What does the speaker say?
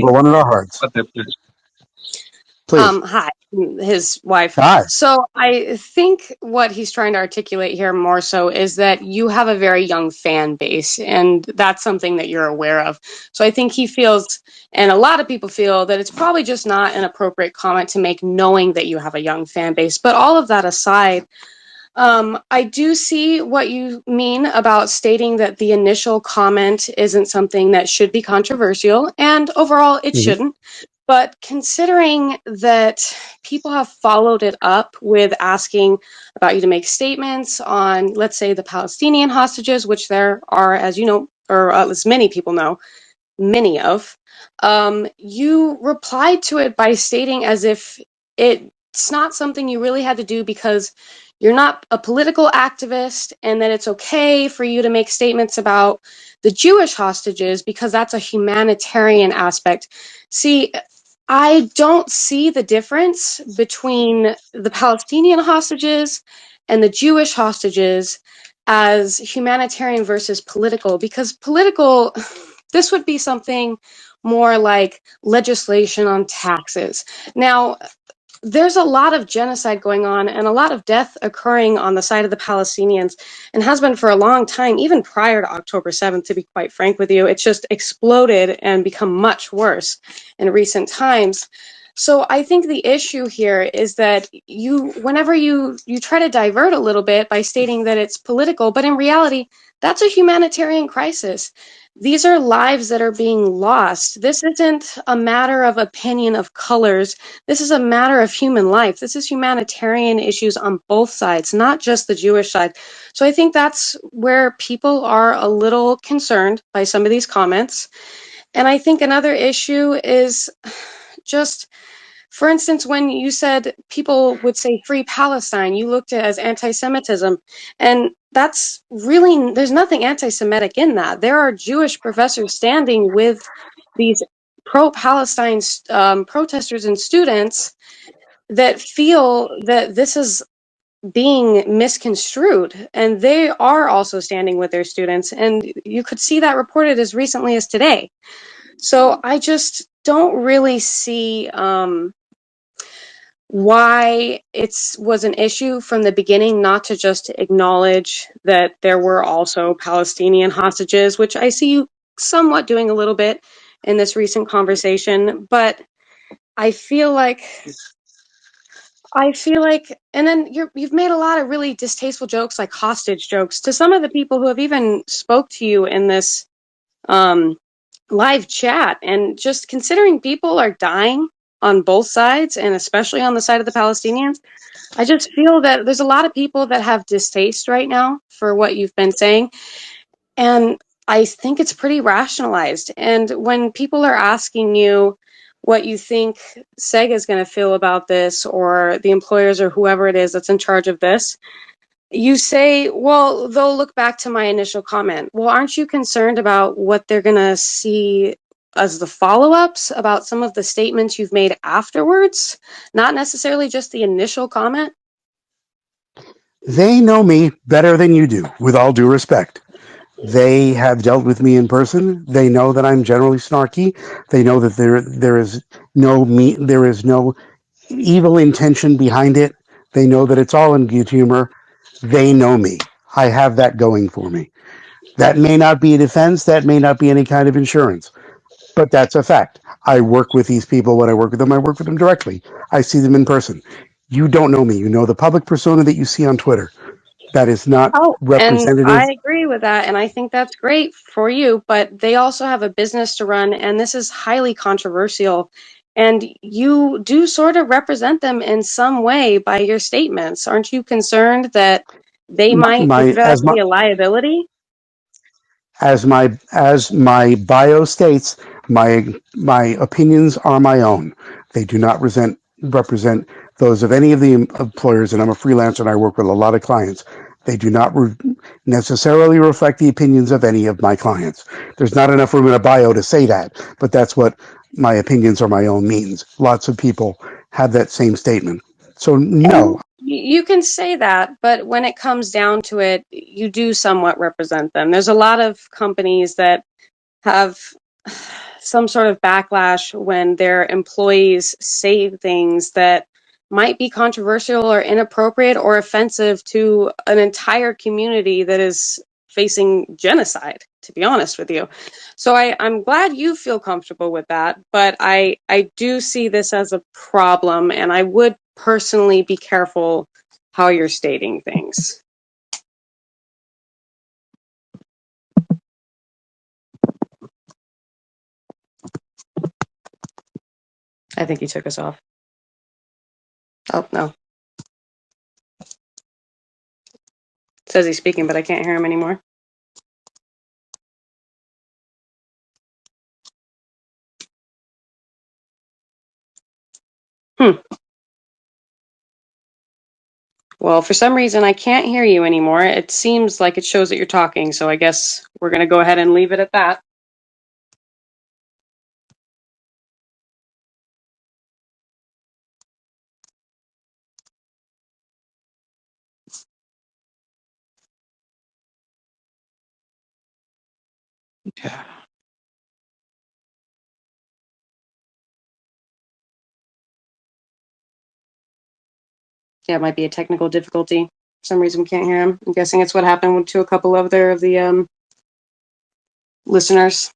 Number one in our hearts. Please. Hi, his wife. Hi. So I think what he's trying to articulate here more so is that you have a very young fan base, and that's something that you're aware of. So I think he feels, and a lot of people feel, that it's probably just not an appropriate comment to make knowing that you have a young fan base. But all of that aside, I do see what you mean about stating that the initial comment isn't something that should be controversial, and overall, it Mhm. shouldn't. But considering that people have followed it up with asking about you to make statements on, let's say, the Palestinian hostages, which there are, as you know, or as many people know, many of, you replied to it by stating as if it's not something you really had to do because you're not a political activist, and that it's okay for you to make statements about the Jewish hostages because that's a humanitarian aspect. See, I don't see the difference between the Palestinian hostages and the Jewish hostages as humanitarian versus political, because political, this would be something more like legislation on taxes. Now, there's a lot of genocide going on and a lot of death occurring on the side of the Palestinians, and has been for a long time, even prior to October 7th, to be quite frank with you. It's just exploded and become much worse in recent times. So I think the issue here is that whenever you try to divert a little bit by stating that it's political, but in reality, that's a humanitarian crisis. These are lives that are being lost. This isn't a matter of opinion of colors. This is a matter of human life. This is humanitarian issues on both sides, not just the Jewish side. So I think that's where people are a little concerned by some of these comments. And I think another issue is just, for instance, when you said people would say free Palestine, you looked at it as anti-Semitism. And that's really, there's nothing anti-Semitic in that. There are Jewish professors standing with these pro-Palestine protesters and students that feel that this is being misconstrued, and they are also standing with their students, and you could see that reported as recently as today. So I just don't really see why it's was an issue from the beginning not to just acknowledge that there were also Palestinian hostages, which I see you somewhat doing a little bit in this recent conversation. But I feel like and then you've made a lot of really distasteful jokes, like hostage jokes, to some of the people who have even spoke to you in this um, live chat. And just considering people are dying on both sides, and especially on the side of the Palestinians, I just feel that there's a lot of people that have distaste right now for what you've been saying. And I think it's pretty rationalized. And when people are asking you what you think Sega is going to feel about this, or the employers, or whoever it is that's in charge of this, you say, well, they'll look back to my initial comment. Well, aren't you concerned about what they're going to see as the follow-ups about some of the statements you've made afterwards? Not necessarily just the initial comment? They know me better than you do, with all due respect. They have dealt with me in person. They know that I'm generally snarky. They know that there is no evil intention behind it. They know that it's all in good humor. They know me. I have that going for me. That may not be a defense. That may not be any kind of insurance, but that's a fact. I work with these people. When I work with them, I work with them directly. I see them in person. You don't know me. You know the public persona that you see on Twitter. That is not Oh, and representative. I agree with that, and I think that's great for you, but they also have a business to run, and this is highly controversial. And you do sort of represent them in some way by your statements. Aren't you concerned that they might My theoretically be a liability? as my bio states, my opinions are my own. They do not represent those of any of the employers, and I'm a freelancer and I work with a lot of clients. They do not necessarily reflect the opinions of any of my clients. There's not enough room in a bio to say that, but that's what my opinions are my own means. Lots of people have that same statement. So no. And you can say that, but when it comes down to it, you do somewhat represent them. There's a lot of companies that have some sort of backlash when their employees say things that might be controversial or inappropriate or offensive to an entire community that is facing genocide, to be honest with you. So I'm glad you feel comfortable with that, but I do see this as a problem, and I would personally be careful how you're stating things. I think he took us off. Oh, no. It says he's speaking, but I can't hear him anymore. Well, for some reason, I can't hear you anymore. It seems like it shows that you're talking, so I guess we're going to go ahead and leave it at that. Yeah. Yeah, it might be a technical difficulty. For some reason, we can't hear him. I'm guessing it's what happened to a couple of the listeners.